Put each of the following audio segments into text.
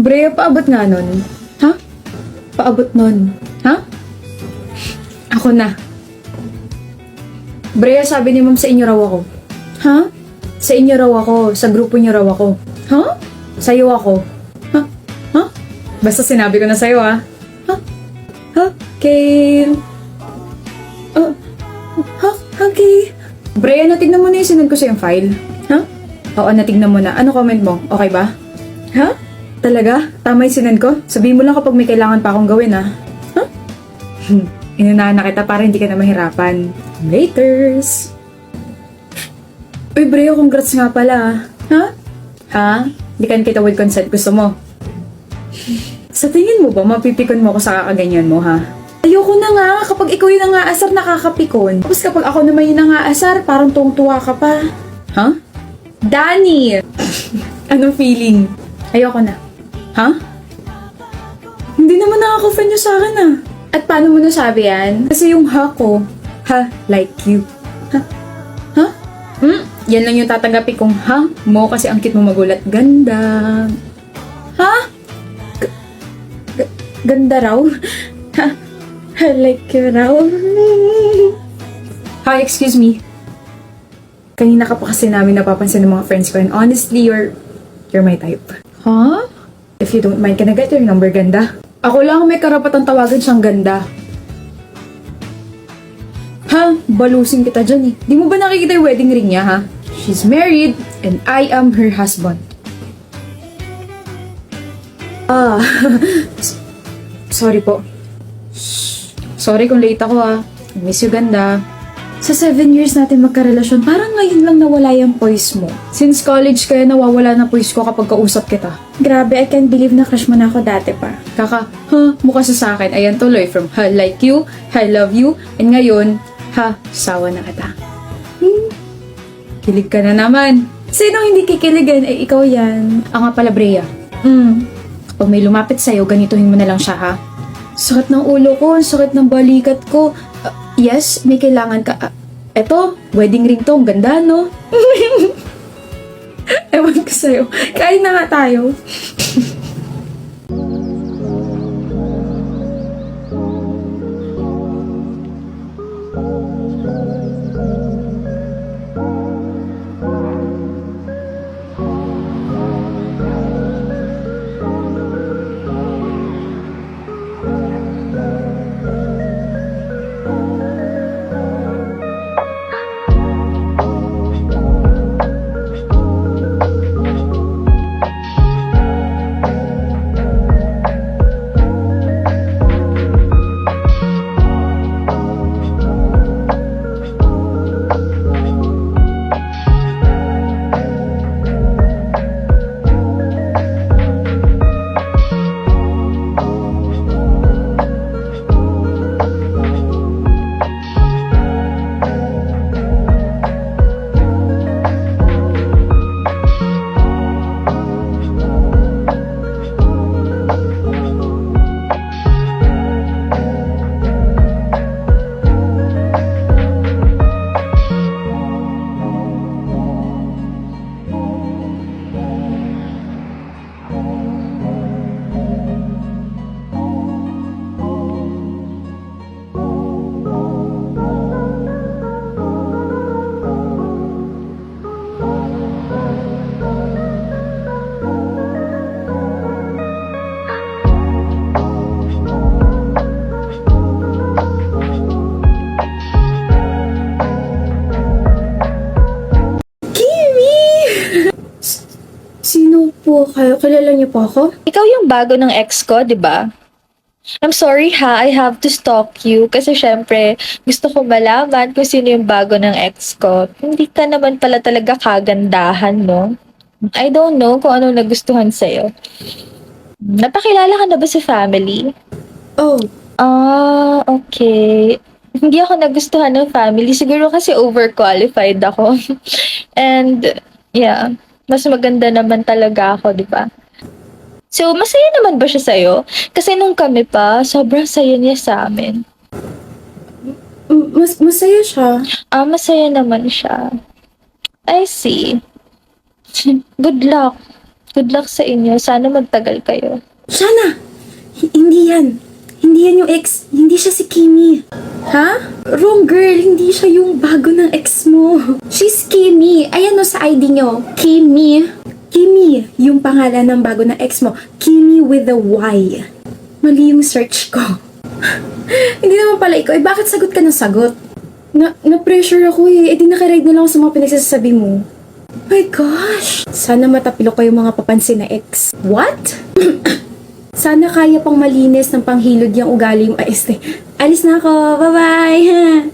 Brea, paabot nga nun. Ha? Paabot nun. Ha? Ako na. Brea, sabi ni ma'am sa inyo raw ako. Ha? Sa inyo raw ako. Sa grupo niyo raw ako. Ha? Sa'yo ako. Ha? Ha? Basta sinabi ko na sa'yo, ha? Ha? Ha? Kay... ha? Okay. Brea, natignan mo na yung sinend ko sa'yong file. Ha? Oo, natignan mo na. Ano comment mo? Okay ba? Ha? Talaga? Tama yung sinend ko? Sabihin mo lang kapag may kailangan pa akong gawin, ha? Ha? Inunahan na kita para hindi ka na mahirapan. Laters! Uy, Brea, congrats nga pala, ha? Ha? Di kan kita with consent. Gusto mo? Sa tingin mo ba, mapipikon mo ako sa kakaganyan mo, ha? Ayoko na nga. Kapag ikaw yung nangaasar, nakakapikon. Tapos kapag ako naman yung nangaasar, parang tuwang-tuwa ka pa. Ha? Danny! Anong feeling? Ayoko na. Ha? Hindi naman nakaka-friend yung sa akin, ah. At paano mo nasabi yan? Kasi yung ha ko, ha, like you. Ha? Ha? Yan lang yung tatanggapin kong ha mo kasi ang cute mo magulat. Ganda. Ha? Ganda raw? Ha? I like you raw? Hi, excuse me. Kanina ka pa kasi namin napapansin ng mga friends ko and honestly, you're my type. Huh? If you don't mind, can I get your number, ganda? Ako lang may karapatang tawagan siyang ganda. Ha? Balusin kita dyan eh. Di mo ba nakikita yung wedding ring niya, ha? She's married and I am her husband. Ah, sorry po. Sorry kung late ako, ha. I miss you, ganda. Sa 7 years natin magkarelasyon, parang ngayon lang nawala yung poise mo. Since college kaya nawawala na poise ko kapag kausap kita. Grabe, I can't believe na crush mo na ako dati pa. Kaka, mukha sa akin. Ayan tuloy, from ha, like you, I love you, and ngayon, ha, sawa na kita. Kilig ka na naman. Sinong hindi kikiligin? Eh, ikaw yan. Nga pala, Brea. Kapag may lumapit sa'yo, ganituhin mo na lang siya, ha? Sakit ng ulo ko, sakit ng balikat ko. Yes, may kailangan ka. Eto, wedding ring to. Ang ganda, no? Ewan ko sa'yo. Kain na nga tayo. Sino po kayo? Kilala niyo po ako? Ikaw yung bago ng ex ko, di ba? I'm sorry ha, I have to stalk you kasi syempre gusto ko malaman kung sino yung bago ng ex ko. Hindi ka naman pala talaga kagandahan, no? I don't know kung anong nagustuhan sa'yo. Napakilala ka na ba sa family? Oh, Ah, okay. Hindi ako nagustuhan ng family. Siguro kasi overqualified ako. And, yeah, mas maganda naman talaga ako, di ba? So, masaya naman ba siya sa'yo? Kasi nung kami pa, sobrang saya niya sa amin. masaya siya. Ah, masaya naman siya. I see. Good luck. Good luck sa inyo. Sana magtagal kayo. Shana! Hindi yan. Hindi yan yung ex. Hindi siya si Kimi. Ha? Wrong girl. Hindi siya yung bago ng ex mo. She's Kimi. Ayan o sa ID nyo. Kimi. Kimi. Yung pangalan ng bago ng ex mo. Kimi with a Y. Mali yung search ko. Hindi naman pala ikaw. Bakit sagot ka ng sagot? Na-pressure ako eh. Di nakaride na lang ako sa mga pinagsasabi mo. My gosh! Sana matapilo ko yung mga papansin na ex. What? Sana kaya pang malinis ng panghilod yung ugali mo. Alis na ako. Bye-bye!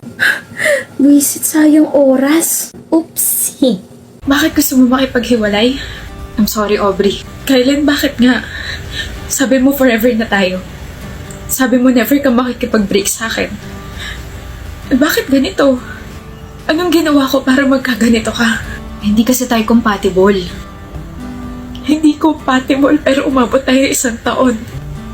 Wisit, sayang oras. Oopsie. Bakit gusto mo makipaghiwalay? I'm sorry, Aubrey. Kailan, bakit nga? Sabi mo forever na tayo. Sabi mo never ka makikipag-break sa akin. Bakit ganito? Anong ginawa ko para magkaganito ka? Hindi kasi tayo compatible. Hindi compatible pero umabot tayo 1 taon.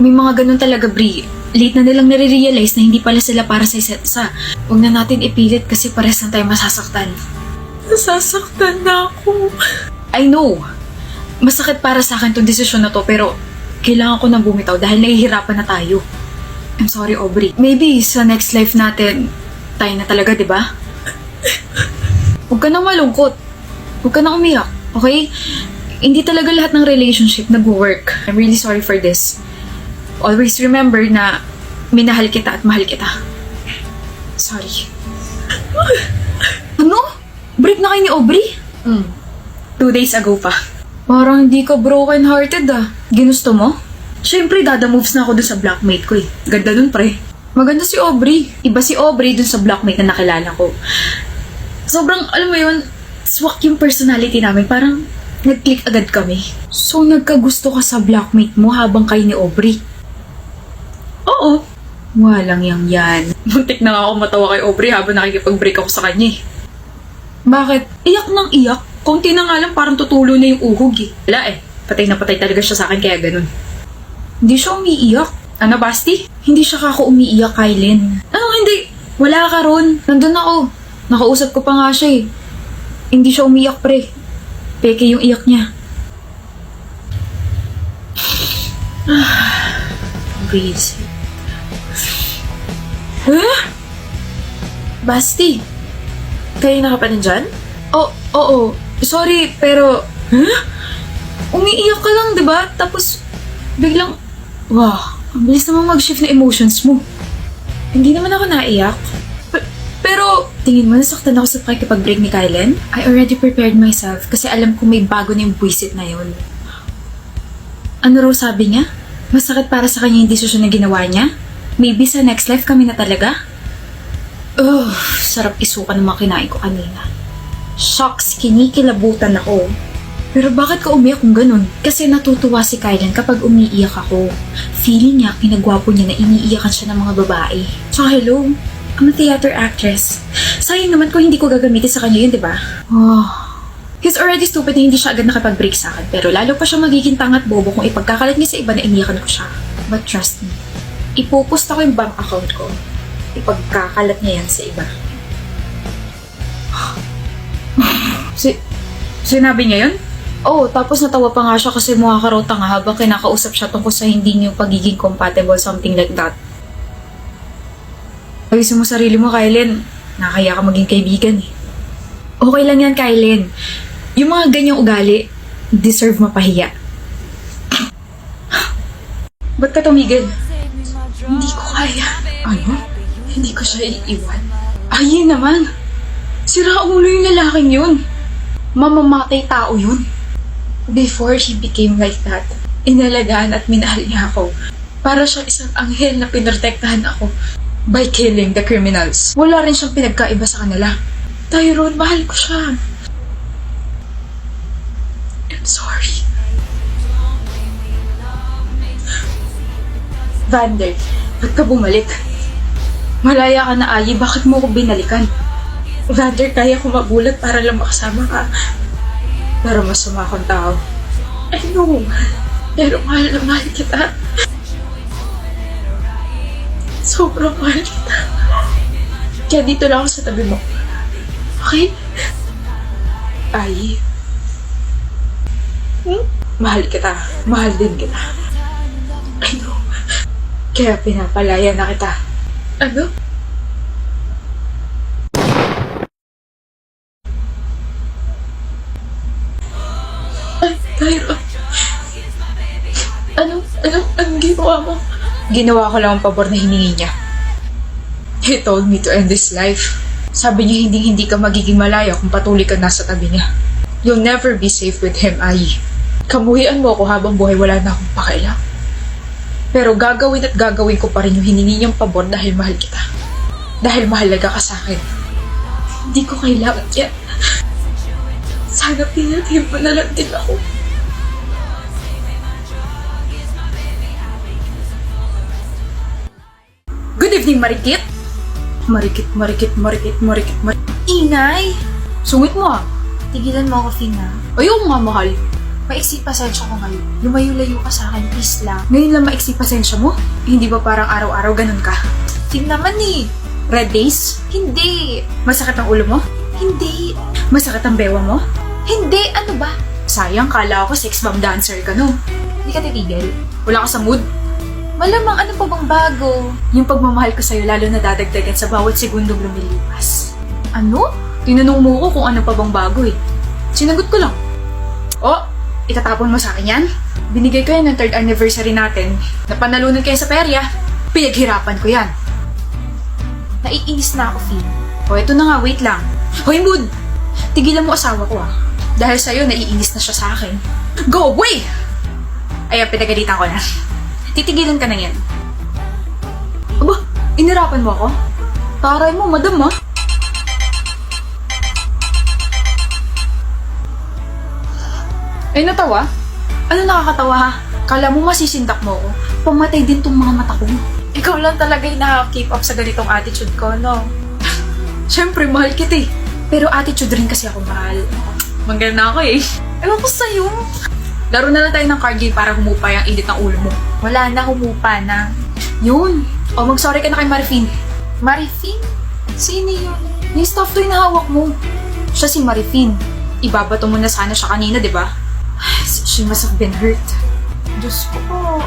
May mga ganun talaga, Bri. Late na nilang nare-realize na hindi pala sila para sa isa't isa. Huwag na natin ipilit kasi pares na tayo masasaktan. Nasasaktan na ako. I know. Masakit para sa akin tong desisyon na to pero kailangan ko nang bumitaw dahil nahihirapan na tayo. I'm sorry, Aubrey. Maybe sa next life natin, tayo na talaga, di ba? Huwag ka nang malungkot. Huwag ka nang umiyak, okay? Hindi talaga lahat ng relationship nag-work. I'm really sorry for this. Always remember na minahal kita at mahal kita. Sorry. Ano? Break na kayo ni Aubrey? 2 days ago pa. Parang hindi ka broken-hearted ah. Ginusto mo? Siyempre, dada moves na ako dun sa blockmate ko eh. Ganda dun, pre. Maganda si Aubrey. Iba si Aubrey dun sa blockmate na nakilala ko. Sobrang, alam mo yun, swak yung personality namin. Parang nag-click agad kami. So, nagkagusto ka sa blockmate mo habang kayo ni Aubrey? Oo. Walang yang yan. Muntik na nga ako matawa kay Aubrey habang nakikipag-break ako sa kanya eh. Bakit? Iyak nang iyak. Konti na nga lang parang tutulo na yung uhog eh. Wala eh. Patay na patay talaga siya sa akin kaya ganun. Hindi siya umiiyak. Ano, Basti? Hindi siya kako umiiyak, Kylen. Ano, hindi? Wala ka ron. Nandun ako. Nakausap ko pa nga siya eh. Hindi siya umiiyak, pre. Peke yung iyak niya. Breathe. Huh? Basti? Kayo na ka pa nandyan? Oo. Sorry, pero... Huh? Umiiyak ka lang, diba? Tapos, biglang... Wow, ang bilis namang mag-shift na emotions mo. Hindi naman ako naiyak. Pero, tingin mo nasaktan ako sa pakikipag-break ni Kylen? I already prepared myself kasi alam ko may bago na yung buwisit na yun. Ano raw sabi niya? Masakit para sa kanya yung desisyon na ginawa niya? Maybe sa next life kami na talaga? Sarap isuka ng mga kinain ko kanina. Shocks, kinikilabutan ako. Pero bakit ka umiyak kung ganun? Kasi natutuwa si Kylen kapag umiiyak ako. Feeling niya, pinagwapo niya na iniiyakan siya ng mga babae. So hello, I'm a theater actress. Sayang naman kung hindi ko gagamitin sa kanya yun, di ba? He's already stupid na hindi siya agad nakapag-break sa akin. Pero lalo pa siya magiging tangat bobo kung ipagkakalat niya sa iba na iniyakan ko siya. But trust me, ipopost ako yung bank account ko. Ipagkakalat niya yan sa iba. Sinabi niya yun? Oh, tapos natawa pa nga siya kasi mukha ka raw tanga habang kinakausap siya tungkol sa hindi niyo pagiging compatible, something like that. Ayusin mo sarili mo, Kylen. Nakakaya ka maging kaibigan eh. Okay lang yan, Kylen. Yung mga ganyang ugali, deserve mapahiya. Ba't ka tumigil? Hindi ko kaya. Ano? Hindi ko siya iiwan. Ay, naman. Sira ulo yung lalaking yun. Mamamatay tao yun. Before he became like that, inalagaan at minahal niya ako. Para siyang isang anghel na pinrotektahan ako by killing the criminals. Wala rin siyang pinagkaiba sa kanila. Tyrone, mahal ko siya. I'm sorry. Vander, ba't ka bumalik? Malaya ka na, Ayi. Bakit mo ko binalikan? Vander, kaya ko magulat para lang makasama ka. Pero masama akong tao. I know. Pero mahal na mahal kita. Sobrang mahal kita. Kaya dito lang ako sa tabi mo. Okay? Ay. Mahal kita. Mahal din kita. I know. Kaya pinapalaya na kita. Ano? Ay, Kyra. Anong ginawa mo? Ginawa ko lang ang pabor na hiningi niya. He told me to end this life. Sabi niya hindi ka magiging malaya kung patuloy ka nasa tabi niya. You'll never be safe with him, Ai. Kamuhian mo ako habang buhay, wala na akong pakialam. Pero gagawin at gagawin ko pa rin yung hiningi niyang pabor dahil mahal kita. Dahil mahalaga ka sa akin. Hindi ko kailangan yan. Sana pinatid mo na lang din ako. Good evening, Marikit! Marikit. Ingay! Sungit mo ah. Tigilan mo ako, Fina. Ayoko nga, mahal. Maiksi pasensya ko ngayon. Lumayo-layo ka sa akin, please lang. Ngayon lang maiksi pasensya mo? Hindi ba parang araw-araw ganun ka? Fina naman eh. Red days? Hindi. Masakit ang ulo mo? Hindi. Masakit ang bewa mo? Hindi. Ano ba? Sayang, kala ko sex bomb dancer ka no. Hindi ka titigil. Wala ka sa mood? Malamang ano pa bang bago? Yung pagmamahal ko sa'yo lalo na dadagdagan sa bawat segundong lumilipas. Ano? Tinanong mo ko kung ano pa bang bago eh. Sinagot ko lang. Oh, itatapon mo sa akin yan? Binigay ko yan ng 3rd anniversary natin. Napanalunan kayo sa perya. Pinaghirapan ko yan. Naiinis na ako, Fina. O eto na nga, wait lang. Hoy mood! Tigilan mo asawa ko ah. Dahil sa'yo, naiinis na siya sa akin. Go away! Ayan, pinagalitan ko na. Titigilan ka na yan. Aba, inirapan mo ako? Taray mo, madam ah. Ay, natawa? Ano nakakatawa ha? Kala mo masisindak mo ako? Pamatay din tong mga mata ko. Ikaw lang talaga yung nakaka-keep up sa ganitong attitude ko, no? Siyempre, mahal kita eh. Pero attitude rin kasi ako mahal. Manggal na ako eh. Ewan ko sa'yo. Laro na lang tayo ng card game para humupa yung init ng ulo mo. Wala na, humupa na. Yun. O, mag-sorry ka na kay Marifin. Marifin? Sino yun? Yung stuff toy na hawak mo. Siya si Marifin. Ibabato mo na sana siya kanina, di ba? She must have been hurt. Diyos ko po.